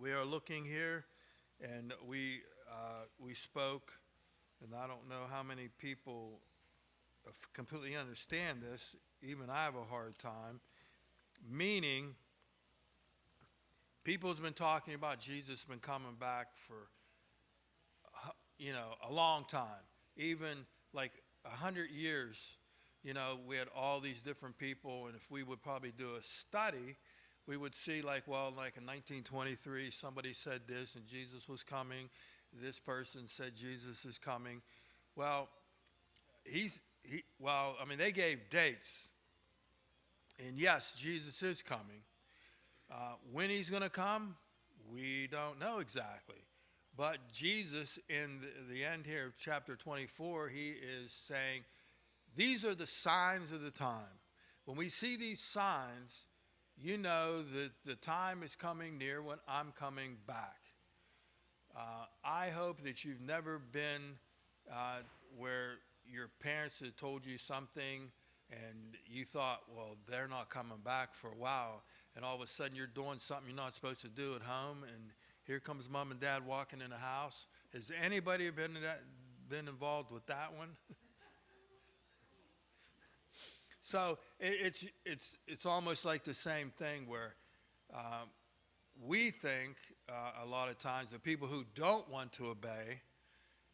we are looking here, and we spoke, and I don't know how many people completely understand this. Even I have a hard time. Meaning, people's been talking about Jesus been coming back for a long time, even like 100 years. We had all these different people, and if we would probably do a study, we would see like, well, like in 1923, somebody said this, and Jesus was coming. This person said Jesus is coming. Well, I mean, they gave dates, and yes, Jesus is coming. When he's going to come, we don't know exactly. But Jesus, in the end here of chapter 24, he is saying, these are the signs of the time. When we see these signs, you know that the time is coming near when I'm coming back. I hope that you've never been where your parents had told you something and you thought, well, they're not coming back for a while. And all of a sudden you're doing something you're not supposed to do at home, and here comes mom and dad walking in the house. Has anybody been involved with that one? So it's almost like the same thing where we think a lot of times the people who don't want to obey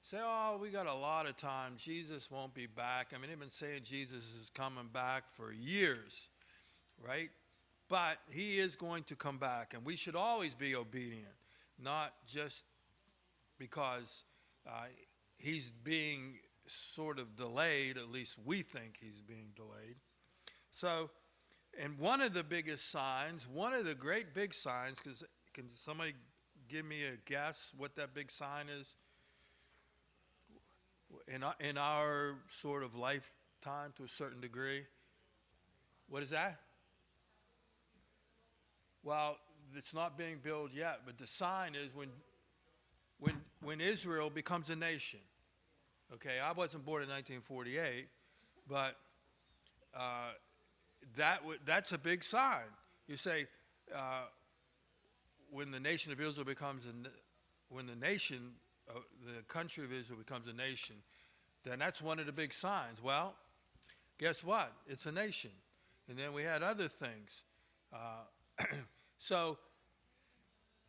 say, oh, we got a lot of time. Jesus won't be back. I mean, they've been saying Jesus is coming back for years, right? But he is going to come back, and we should always be obedient, not just because he's being sort of delayed. At least we think he's being delayed. So, and one of the biggest signs, one of the great big signs, because can somebody give me a guess what that big sign is in our sort of lifetime to a certain degree? What is that? Well, it's not being built yet, but the sign is when Israel becomes a nation. Okay, I wasn't born in 1948, but that's a big sign. You say when the nation of Israel becomes when the country of Israel becomes a nation, then that's one of the big signs. Well, guess what? It's a nation, and then we had other things. So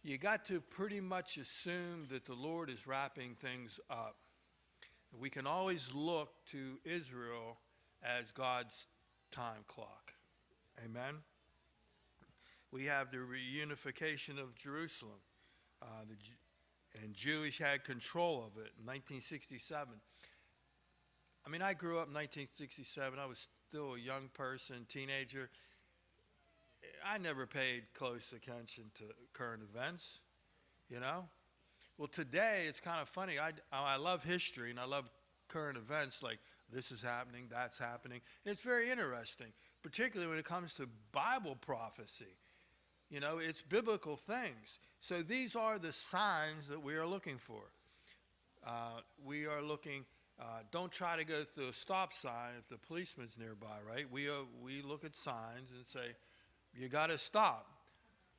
you got to pretty much assume that the Lord is wrapping things up. We can always look to Israel as God's time clock. Amen. We have the reunification of Jerusalem. And Jewish had control of it in 1967. I mean, I grew up in 1967. I was still a young person, teenager. I never paid close attention to current events, you know. Well, today it's kind of funny. I love history and I love current events, like this is happening, that's happening. It's very interesting, particularly when it comes to Bible prophecy. You know, it's biblical things. So these are the signs that we are looking for. We are looking, don't try to go through a stop sign if the policeman's nearby, right? We look at signs and say, you got to stop.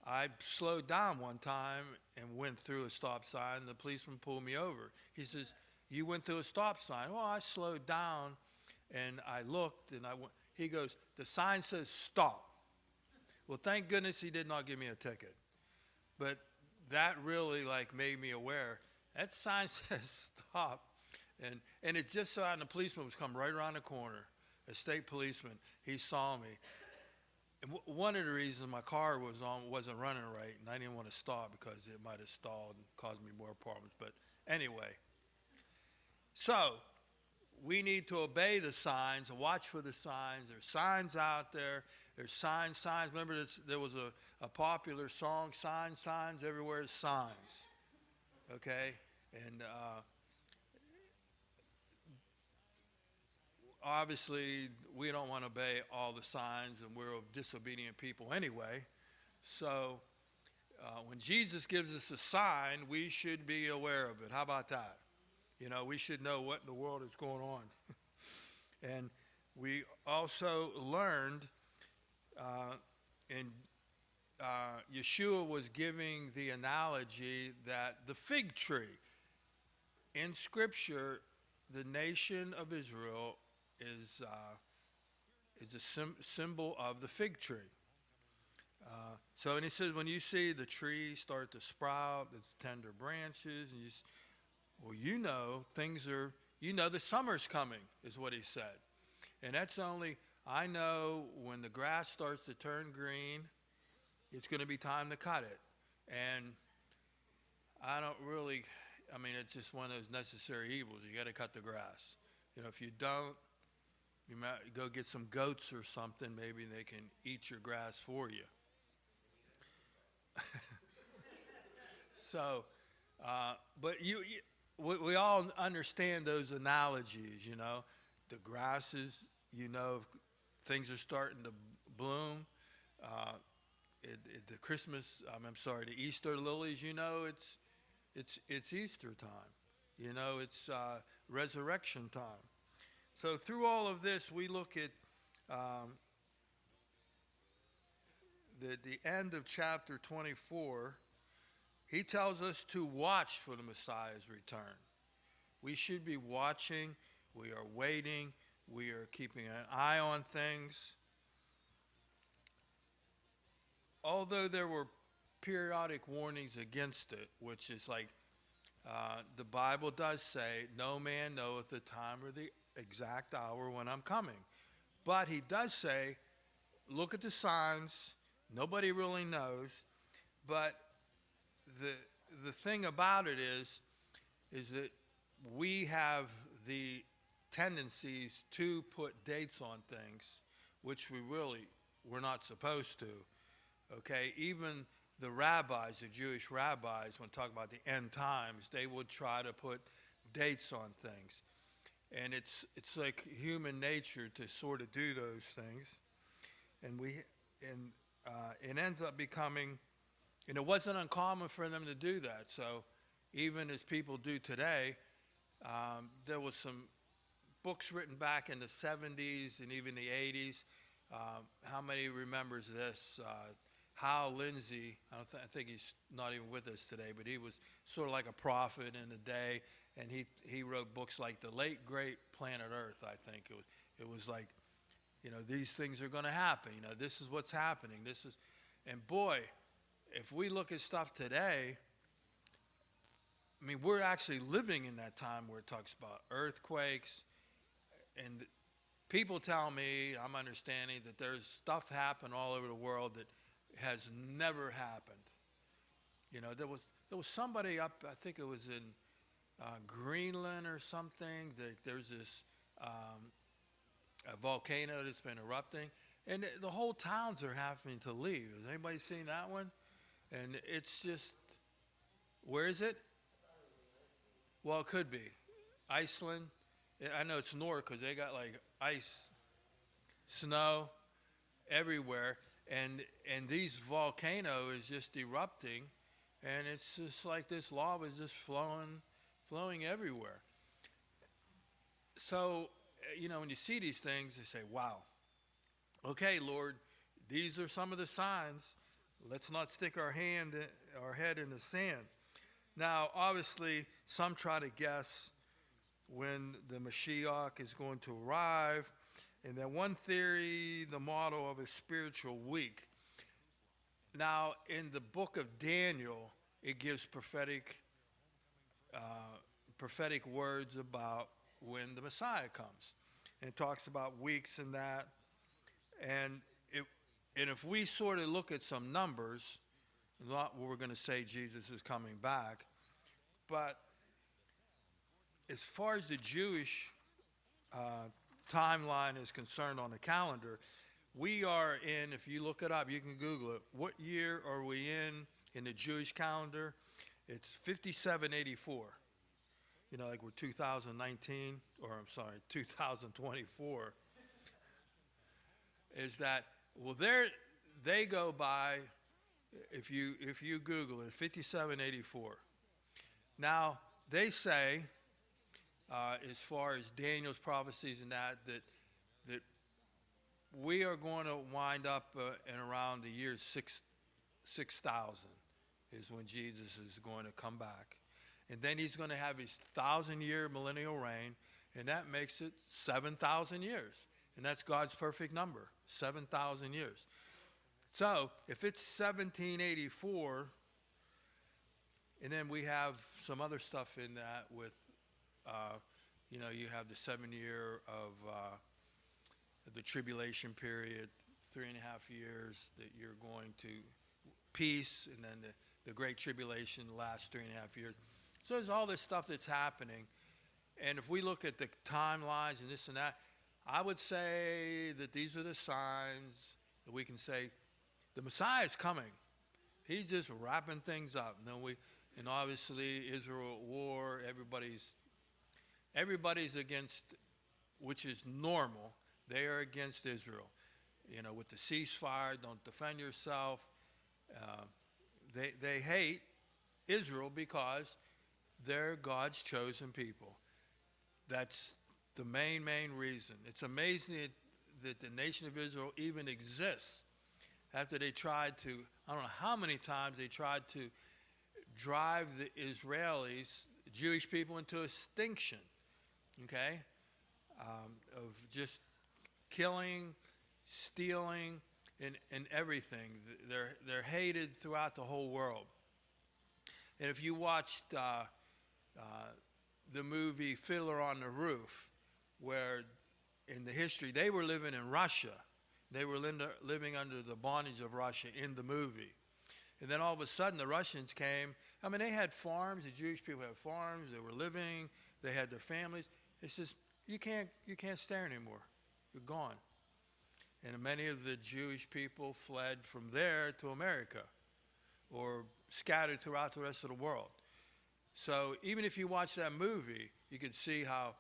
I slowed down one time and went through a stop sign. The policeman pulled me over. He says, you went through a stop sign. Well, I slowed down and I looked and he goes, the sign says stop. Well, thank goodness he did not give me a ticket. But that really like made me aware. That sign says stop. And it just so happened the policeman was coming right around the corner, a state policeman. He saw me. And one of the reasons my car wasn't running right, and I didn't want to stop because it might have stalled and caused me more problems. But anyway, so we need to obey the signs and watch for the signs. There's signs out there. There's signs. Remember there was a popular song, signs, everywhere is signs. Okay? And obviously, we don't want to obey all the signs, and we're disobedient people anyway. So when Jesus gives us a sign, we should be aware of it. How about that? You know, we should know what in the world is going on. And we also learned in Yeshua was giving the analogy that the fig tree in Scripture, the nation of Israel is a symbol of the fig tree. So, and he says, when you see the tree start to sprout, its tender branches, and well, things are, the summer's coming, is what he said. And that's only, I know when the grass starts to turn green, it's going to be time to cut it. And I don't really, it's just one of those necessary evils. You got to cut the grass. If you don't, you might go get some goats or something. Maybe they can eat your grass for you. So, but we all understand those analogies. The grasses. Things are starting to bloom. Uh, the Christmas. I'm sorry, the Easter lilies. It's Easter time. It's resurrection time. So through all of this, we look at the end of chapter 24. He tells us to watch for the Messiah's return. We should be watching. We are waiting. We are keeping an eye on things. Although there were periodic warnings against it, which is like the Bible does say, no man knoweth the time or the exact hour when I'm coming. But he does say, look at the signs. Nobody really knows. But the thing about it is that we have the tendencies to put dates on things, which we're not supposed to. Okay, even the rabbis, the Jewish rabbis, when talking about the end times, they would try to put dates on things, and it's like human nature to sort of do those things, and it ends up becoming, and it wasn't uncommon for them to do that. So even as people do today, there was some books written back in the 70s and even the 80s. How many remembers this? Hal Lindsey, I think he's not even with us today, but he was sort of like a prophet in the day, and he wrote books like The Late Great Planet Earth, I think. It was like, these things are going to happen. This is what's happening. And boy, if we look at stuff today, we're actually living in that time where it talks about earthquakes, and people tell me, I'm understanding, that there's stuff happening all over the world that has never happened. There was somebody up, I think it was in Greenland or something, that there's this a volcano that's been erupting, and the whole towns are having to leave. Has anybody seen that one? And it's just, where is it? Well, it could be. Iceland. I know it's north because they got like ice, snow everywhere. And these volcano is just erupting, and it's just like this lava is just flowing everywhere. So, when you see these things, you say, wow, okay, Lord, these are some of the signs. Let's not stick our head in the sand. Now, obviously, some try to guess when the Mashiach is going to arrive. And then one theory, the motto of a spiritual week. Now, in the book of Daniel, it gives prophetic words about when the Messiah comes. And it talks about weeks and that. And if we sort of look at some numbers, not what we're going to say Jesus is coming back, but as far as the Jewish timeline is concerned on the calendar, we are in, if you look it up, you can Google it, what year are we in the Jewish calendar? It's 5784. Like we're 2019, or I'm sorry, 2024. Is that, well, they go by, if you Google it, 5784. Now, they say, as far as Daniel's prophecies and that we are going to wind up in around the year 6,000 is when Jesus is going to come back. And then he's going to have his 1,000-year millennial reign, and that makes it 7,000 years. And that's God's perfect number, 7,000 years. So if it's 1784, and then we have some other stuff in that with, you have the 7 year of the tribulation period, 3.5 years that you're going to peace, and then the Great Tribulation lasts 3.5 years. So there's all this stuff that's happening. And if we look at the timelines and this and that, I would say that these are the signs that we can say the Messiah is coming. He's just wrapping things up. And obviously Israel at war, everybody's against, which is normal. They are against Israel. With the ceasefire, don't defend yourself. They hate Israel because they're God's chosen people. That's the main reason. It's amazing that the nation of Israel even exists after they tried to, I don't know how many times they tried to drive the Israelis, Jewish people, into extinction, okay, of just killing, stealing, and everything. They're hated throughout the whole world. And if you watched the movie Fiddler on the Roof, where in the history they were living in Russia, they were living under the bondage of Russia in the movie. And then all of a sudden the Russians came. I mean, they had farms. The Jewish people had farms. They were living. They had their families. It's just, you can't stay anymore. You're gone. And many of the Jewish people fled from there to America or scattered throughout the rest of the world. So even if you watch that movie, you could see how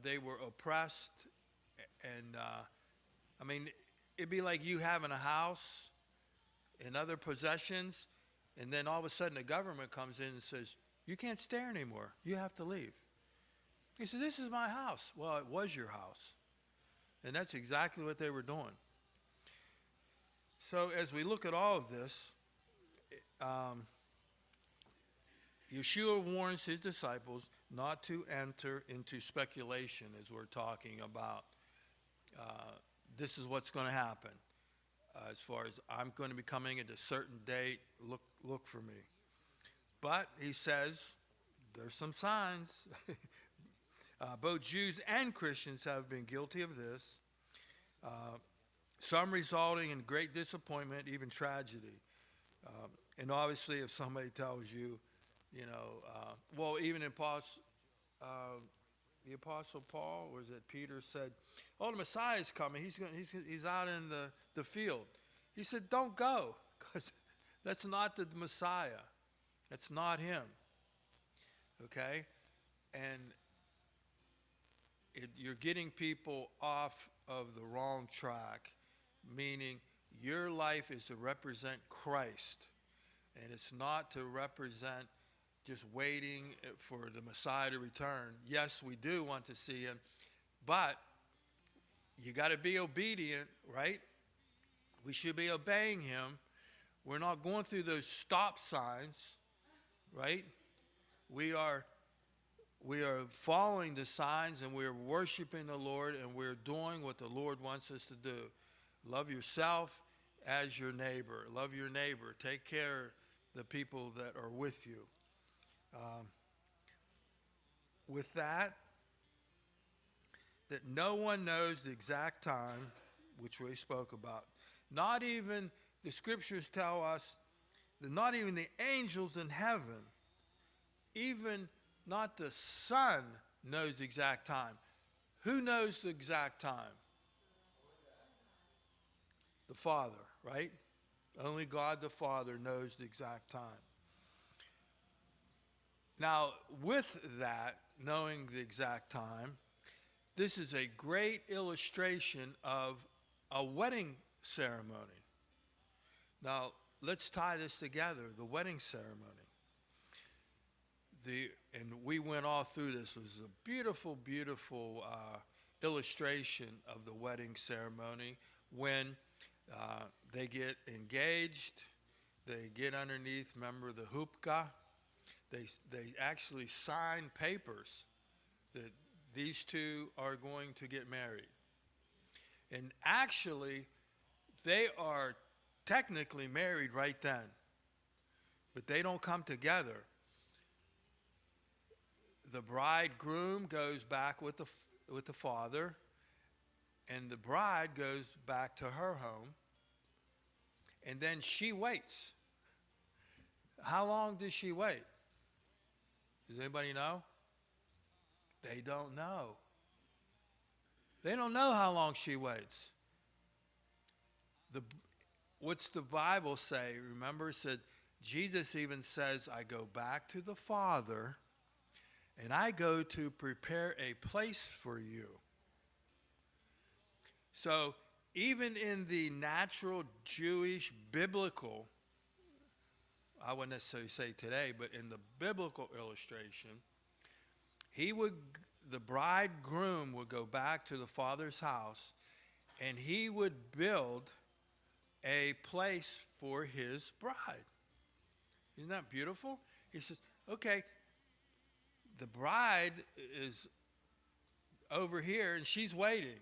they were oppressed. And, I mean, it'd be like you having a house and other possessions, and then all of a sudden the government comes in and says, you can't stay anymore. You have to leave. He said, this is my house. Well, it was your house. And that's exactly what they were doing. So as we look at all of this, Yeshua warns his disciples not to enter into speculation as we're talking about this is what's going to happen. As far as I'm going to be coming at a certain date, look for me. But he says there's some signs. Both Jews and Christians have been guilty of this, some resulting in great disappointment, even tragedy. And obviously if somebody tells you, even the Apostle Paul, or is it Peter, said, oh, the Messiah is coming. He's out in the field. He said, don't go, because that's not the Messiah. That's not him. Okay? And you're getting people off of the wrong track, meaning your life is to represent Christ, and it's not to represent just waiting for the Messiah to return. Yes, we do want to see him, but you got to be obedient, right? We should be obeying him. We're not going through those stop signs, right? We are following the signs, and we're worshiping the Lord, and we're doing what the Lord wants us to do. Love yourself as your neighbor. Love your neighbor. Take care of the people that are with you. With that no one knows the exact time, which we spoke about. Not even the scriptures tell us that not even the angels in heaven, even not the Son, knows the exact time. Who knows the exact time? The Father, right? Only God the Father knows the exact time. Now, with that, knowing the exact time, this is a great illustration of a wedding ceremony. Now, let's tie this together, the wedding ceremony. And we went all through this. It was a beautiful, beautiful illustration of the wedding ceremony when they get engaged, They get underneath, remember the hoopka? They actually sign papers that these two are going to get married. And actually, they are technically married right then, but they don't come together. The bridegroom goes back with the father, and the bride goes back to her home, and then she waits. How long does she wait? Does anybody know? They don't know. They don't know how long she waits. The, what's the Bible say? Remember, it said, Jesus even says, I go back to the Father, and I go to prepare a place for you. So, even in the natural Jewish biblical, I wouldn't necessarily say today, but in the biblical illustration, he would, the bridegroom would go back to the father's house, and he would build a place for his bride. Isn't that beautiful? He says, okay, the bride is over here and she's waiting.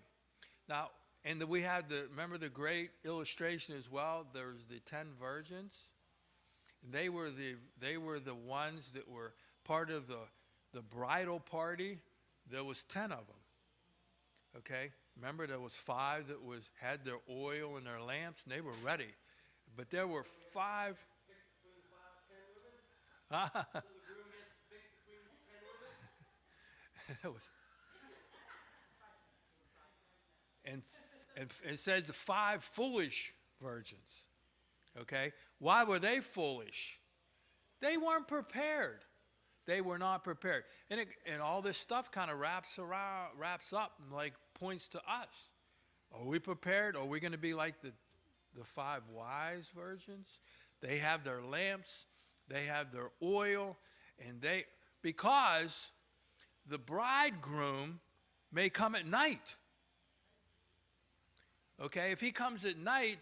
Now, and we had remember the great illustration as well? There's the 10 virgins. They were the ones that were part of the bridal party. There was 10 of them. Okay? Remember there was 5 that had their oil and their lamps and they were ready. But there were 5. It was, and it says the 5 foolish virgins. Okay? Why were they foolish? They weren't prepared. They were not prepared. And all this stuff kind of wraps up and like points to us. Are we prepared? Are we going to be like the 5 wise virgins? They have their lamps, they have their oil, and because the bridegroom may come at night. Okay, if he comes at night,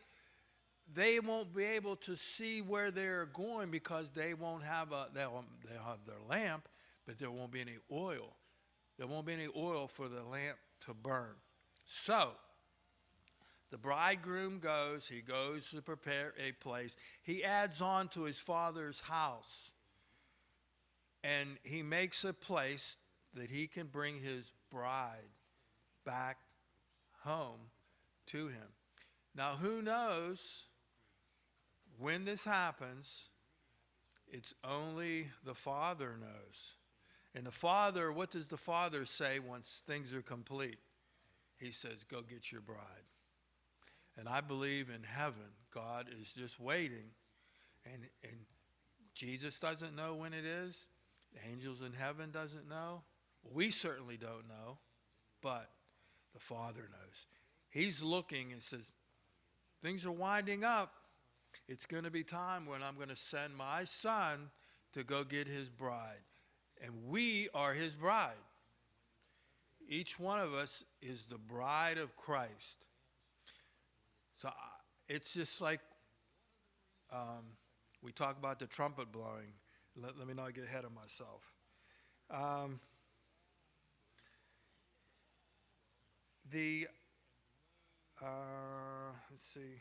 they won't be able to see where they're going because they won't have they'll have their lamp, but there won't be any oil. There won't be any oil for the lamp to burn. So, the bridegroom he goes to prepare a place. He adds on to his father's house. And he makes a place that he can bring his bride back home to him. Now, who knows when this happens? It's only the Father knows. And the Father, what does the Father say once things are complete? He says, go get your bride. And I believe in heaven, God is just waiting. And Jesus doesn't know when it is. The angels in heaven doesn't know. We certainly don't know. But the Father knows. He's looking and says, things are winding up. It's going to be time when I'm going to send my son to go get his bride. And we are his bride. Each one of us is the bride of Christ. So it's just like we talk about the trumpet blowing. Let me not get ahead of myself. Let's see.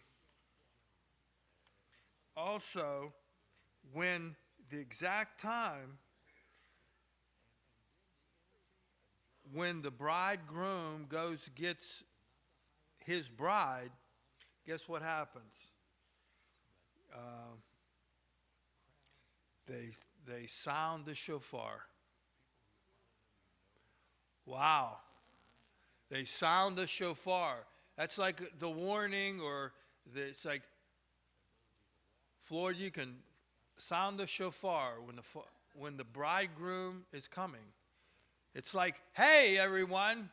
Also, when the exact time when the bridegroom gets his bride, guess what happens? They sound the shofar. Wow. They sound the shofar. That's like the warning, it's like, Lord, you can sound the shofar when the bridegroom is coming. It's like, hey, everyone,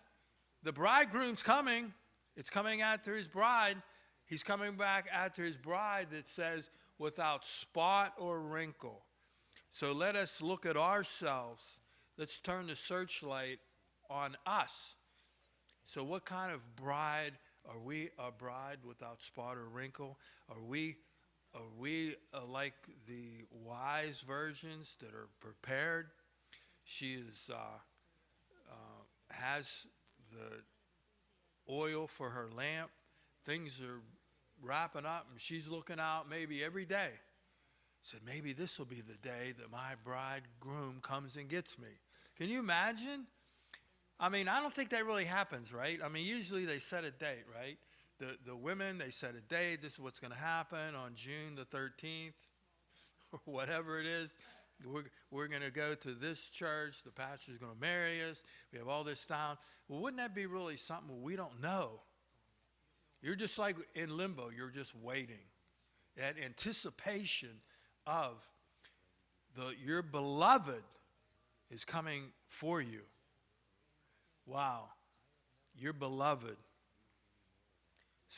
the bridegroom's coming. It's coming after his bride. He's coming back after his bride that says, without spot or wrinkle. So let us look at ourselves. Let's turn the searchlight on us. So what kind of bride are we? A bride without spot or wrinkle? Are we Are we like the wise versions that are prepared? She has the oil for her lamp. Things are wrapping up, and she's looking out maybe every day. Said, maybe this will be the day that my bridegroom comes and gets me. Can you imagine? I mean, I don't think that really happens, right? I mean, usually they set a date, right? The women, they set a date. This is what's going to happen on June the 13th or whatever it is. We're going to go to this church. The pastor's going to marry us. We have all this down. Well, wouldn't that be really something we don't know? You're just like in limbo. You're just waiting. That anticipation of your beloved is coming for you. Wow. Your beloved.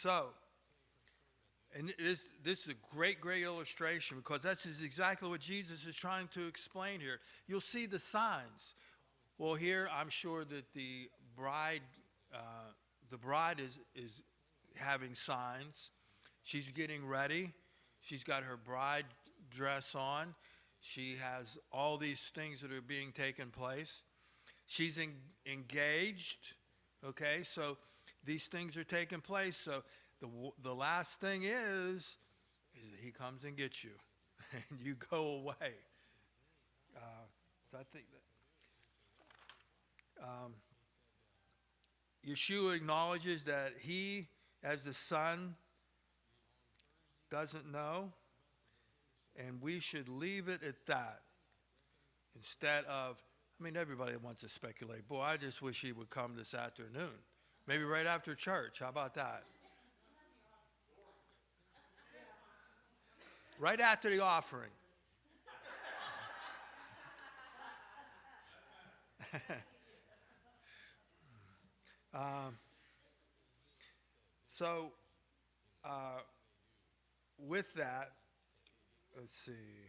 So, and this is a great, great illustration because that's exactly what Jesus is trying to explain here. You'll see the signs. Well, here I'm sure that the bride is having signs. She's getting ready. She's got her bride dress on. She has all these things that are being taken place. She's engaged. Okay, so these things are taking place. So the last thing is that he comes and gets you, and you go away. So I think that Yeshua acknowledges that he, as the Son, doesn't know, and we should leave it at that instead of, I mean, everybody wants to speculate. Boy, I just wish he would come this afternoon. Maybe right after church. How about that? Right after the offering. um, so, with that, let's see.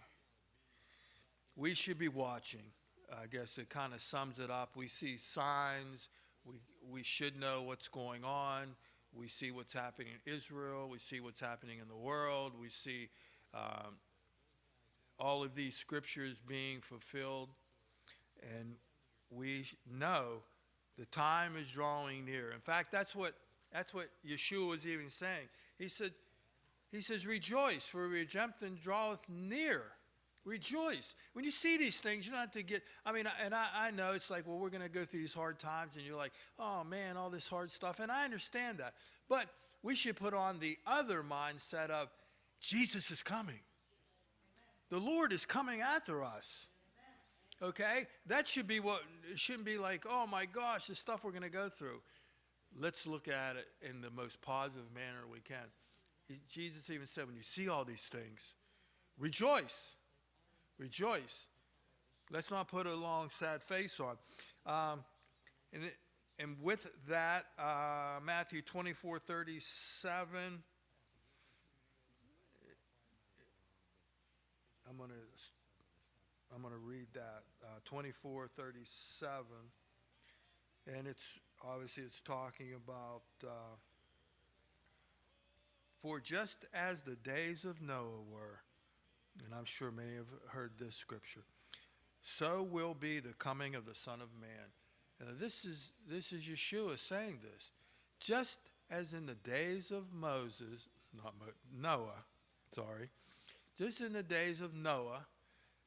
We should be watching. I guess it kind of sums it up. We see signs. We should know what's going on. We see what's happening in Israel. We see what's happening in the world. We see all of these scriptures being fulfilled. And we know the time is drawing near. In fact, that's what Yeshua was even saying. He says, rejoice, for redemption draweth near. Rejoice. When you see these things, you don't have to get, I know it's like, well, we're going to go through these hard times, and you're like, oh, man, all this hard stuff. And I understand that. But we should put on the other mindset of Jesus is coming. The Lord is coming after us. Okay? That should be what, it shouldn't be like, oh, my gosh, the stuff we're going to go through. Let's look at it in the most positive manner we can. Jesus even said, when you see all these things, rejoice. Rejoice. Let's not put a long, sad face on. And with that, Matthew 24:37. I'm gonna read that 24:37, and it's talking about for just as the days of Noah were. And I'm sure many have heard this scripture. So will be the coming of the Son of Man. This is Yeshua saying this. Just as in the days of Noah, just in the days of Noah,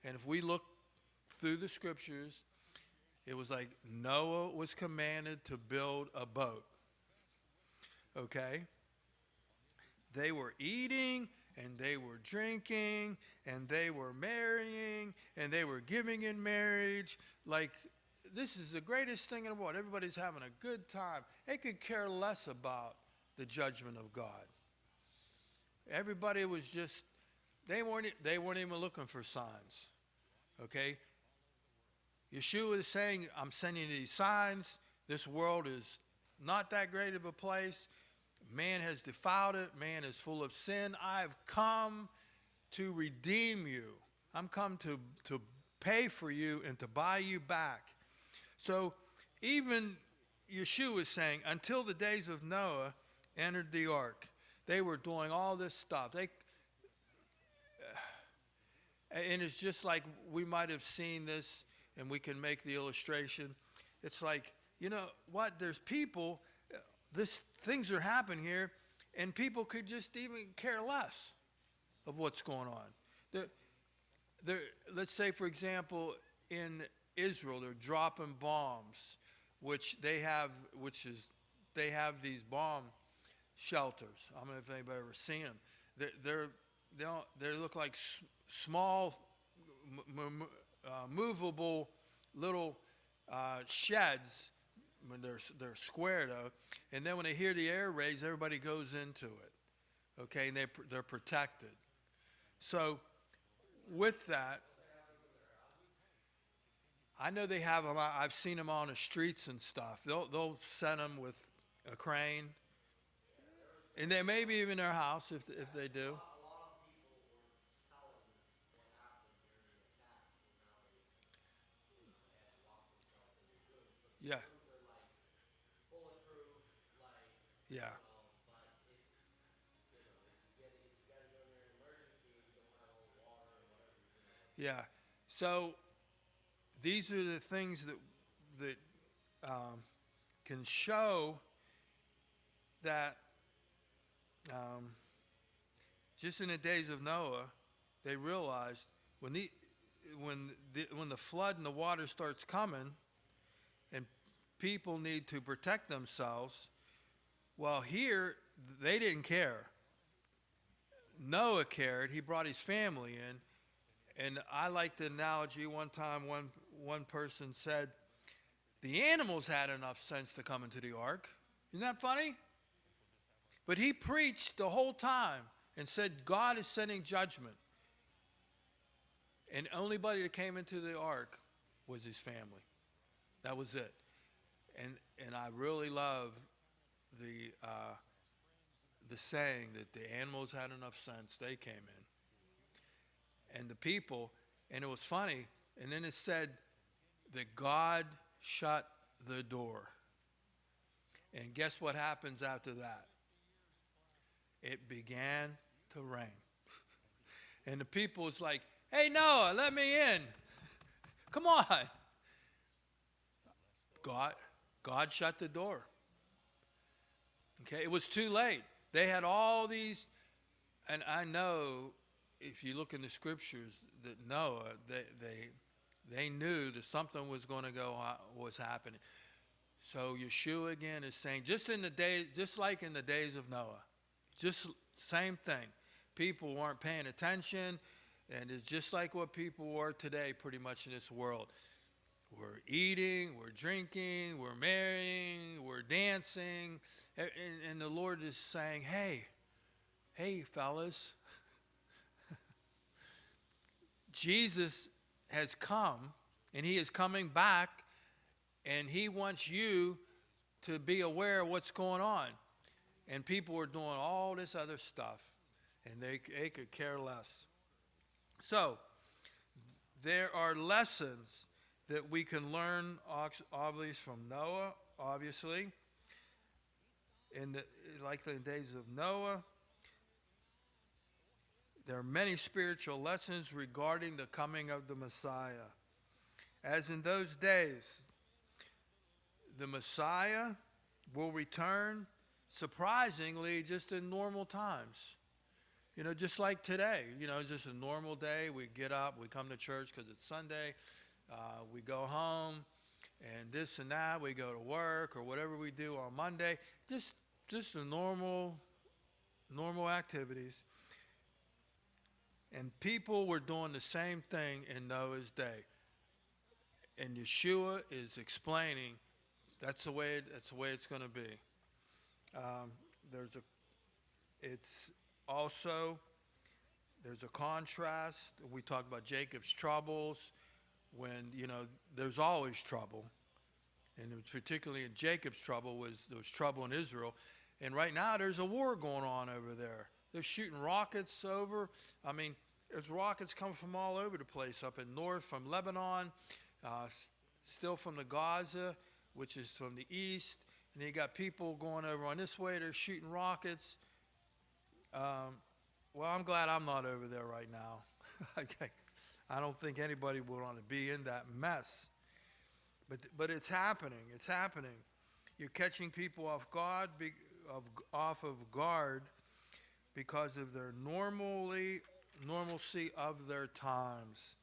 and if we look through the scriptures, it was like Noah was commanded to build a boat. Okay? They were eating, and they were drinking, and they were marrying, and they were giving in marriage. Like, this is the greatest thing in the world. Everybody's having a good time. They could care less about the judgment of God. Everybody was just, they weren't even looking for signs. Okay? Yeshua is saying, I'm sending you these signs. This world is not that great of a place. Man has defiled it. Man is full of sin. I've come to redeem you. I'm come to pay for you and to buy you back. So even Yeshua is saying, until the days of Noah entered the ark, they were doing all this stuff. And it's just like we might have seen this, and we can make the illustration. It's like, you know what? There's people, this things are happening here, and people could just even care less of what's going on. They're, they're, let's say, for example, in Israel, they're dropping bombs, which they have, which is they have these bomb shelters. I don't know if anybody ever seen them. They're they look like small, movable little sheds. When they're square though, and then when they hear the air raids, everybody goes into it. Okay, and they're protected. So with that, I know they have them. I've seen them on the streets and stuff. They'll send them with a crane, and they maybe even their house if they do. Yeah, yeah, yeah. So these are the things that can show that um, just in the days of Noah, they realized when when the flood and the water starts coming, and people need to protect themselves. Well, here they didn't care. Noah cared. He brought his family in, and I like the analogy. One time, one person said the animals had enough sense to come into the ark. Isn't that funny? But he preached the whole time and said God is sending judgment. And the only body that came into the ark was his family. That was it. And I really love the the saying that the animals had enough sense, they came in. And the people, and it was funny, and then it said that God shut the door. And guess what happens after that? It began to rain. And the people was like, hey, Noah, let me in. Come on. God, God shut the door. Okay, it was too late. They had all these, and I know if you look in the scriptures that Noah, they knew that something was going to was happening. So Yeshua again is saying, just like in the days of Noah, just same thing. People weren't paying attention, and it's just like what people were today, pretty much in this world. We're eating, we're drinking, we're marrying, we're dancing, and the Lord is saying, hey, fellas, Jesus has come, and he is coming back, and he wants you to be aware of what's going on. And people were doing all this other stuff, and they could care less. So, there are lessons that we can learn, obviously, from Noah, obviously. Like the days of Noah, there are many spiritual lessons regarding the coming of the Messiah. As in those days, the Messiah will return, surprisingly, just in normal times. You know, just like today. You know, it's just a normal day. We get up, we come to church because it's Sunday. We go home, and this and that. We go to work or whatever we do on Monday. Just the normal activities. And people were doing the same thing in Noah's day. And Yeshua is explaining that's the way it's going to be. Um, it's also there's a contrast. We talk about Jacob's troubles when there's always trouble, and it was particularly in Jacob's trouble there was trouble in Israel, and right now there's a war going on over there. They're shooting rockets over. I mean, there's rockets coming from all over the place, up in north, from Lebanon, still from the Gaza, which is from the east. And you got people going over on this way. They're shooting rockets. Well, I'm glad I'm not over there right now. Okay. I don't think anybody would want to be in that mess. But it's happening. It's happening. You're catching people off of guard because of their normalcy of their times.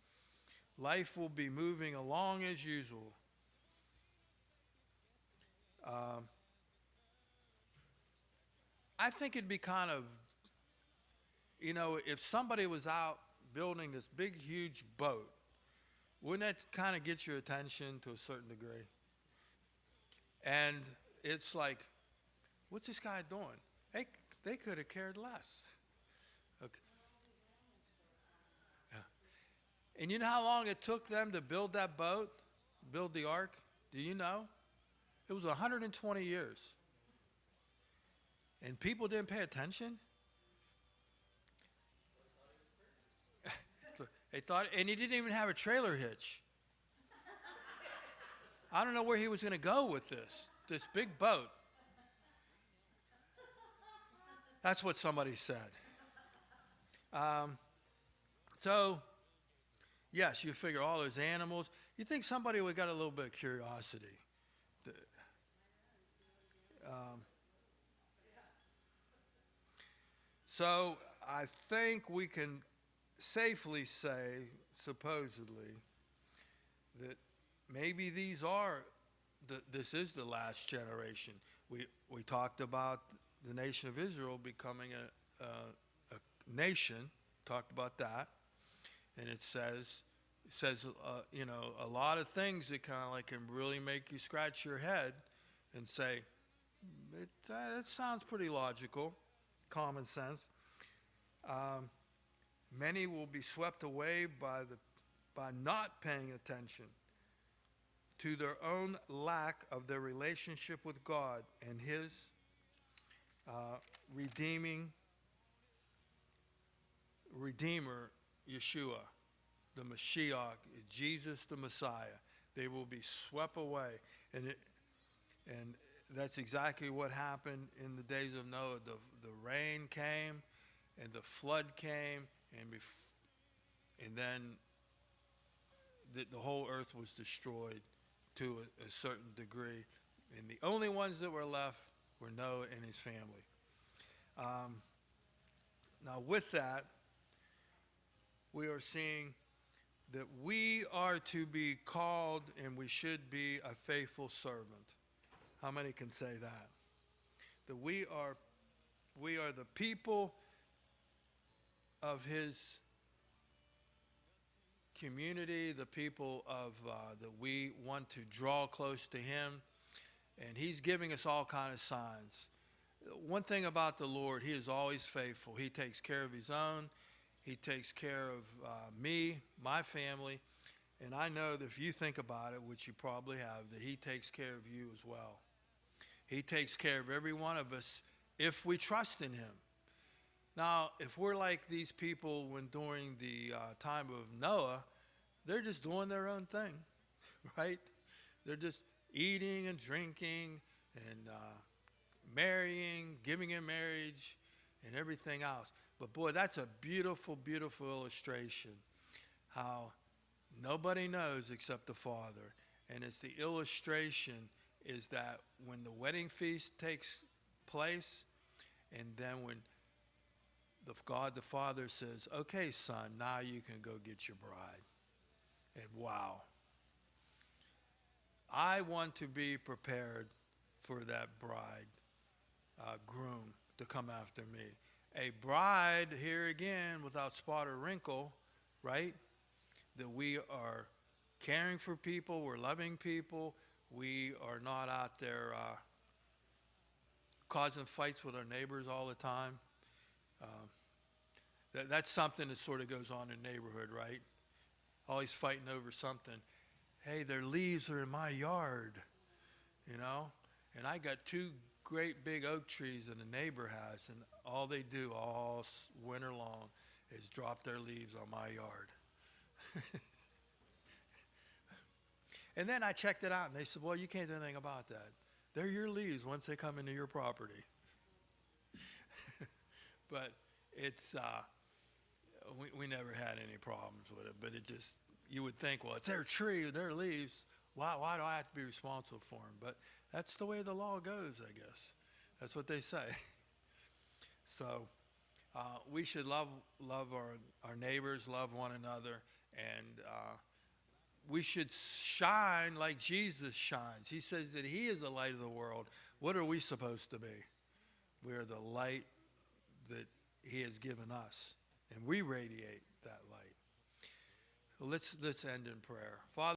Life will be moving along as usual. Um, I think it'd be kind of, if somebody was out building this big, huge boat, wouldn't that kind of get your attention to a certain degree? And it's like, what's this guy doing? They, they could have cared less. Okay. Yeah. And you know how long it took them to build that boat, build the ark? Do you know? It was 120 years. And people didn't pay attention. They thought, and he didn't even have a trailer hitch. I don't know where he was going to go with this big boat. That's what somebody said. Um, so, yes, you figure all those animals. You think somebody would got a little bit of curiosity. Um, so I think we can safely say, supposedly, that maybe this is the last generation. We talked about the nation of Israel becoming a nation. Talked about that, and it says a lot of things that kind of like can really make you scratch your head and say it sounds pretty logical, common sense. Um, Many will be swept away by not paying attention to their own lack of their relationship with God and His uh, redeeming Redeemer, Yeshua, the Mashiach, Jesus the Messiah. They will be swept away, and that's exactly what happened in the days of Noah. The rain came, and the flood came, and then the whole earth was destroyed to a certain degree. And the only ones that were left were Noah and his family. Um, Now, with that, we are seeing that we are to be called and we should be a faithful servant. How many can say that? That we are the people of His community, the people of that we want to draw close to Him, and He's giving us all kind of signs. One thing about the Lord, He is always faithful. He takes care of His own. He takes care of me, my family, and I know that if you think about it, which you probably have, that He takes care of you as well. He takes care of every one of us if we trust in Him. Now, if we're like these people when during the time of Noah, they're just doing their own thing, right? They're just eating and drinking and marrying, giving in marriage, and everything else. But boy, that's a beautiful, beautiful illustration how nobody knows except the Father. And it's the illustration is that when the wedding feast takes place, and then when God the Father says, okay, son, now you can go get your bride. And wow. I want to be prepared for that bride, groom, to come after me. A bride, here again, without spot or wrinkle, right? That we are caring for people, we're loving people, we are not out there causing fights with our neighbors all the time. Um, that's something that sort of goes on in the neighborhood, right? Always fighting over something. Hey, their leaves are in my yard, and I got two great big oak trees that a neighbor has, and all they do all winter long is drop their leaves on my yard. And then I checked it out, and they said, well, you can't do anything about that. They're your leaves once they come into your property. But it's, we never had any problems with it, but it just, you would think, well, it's their tree, their leaves. Why do I have to be responsible for them? But that's the way the law goes, I guess. That's what they say. So we should love our neighbors, love one another, and we should shine like Jesus shines. He says that he is the light of the world. What are we supposed to be? We are the light that he has given us, and we radiate that light. So let's end in prayer. Father,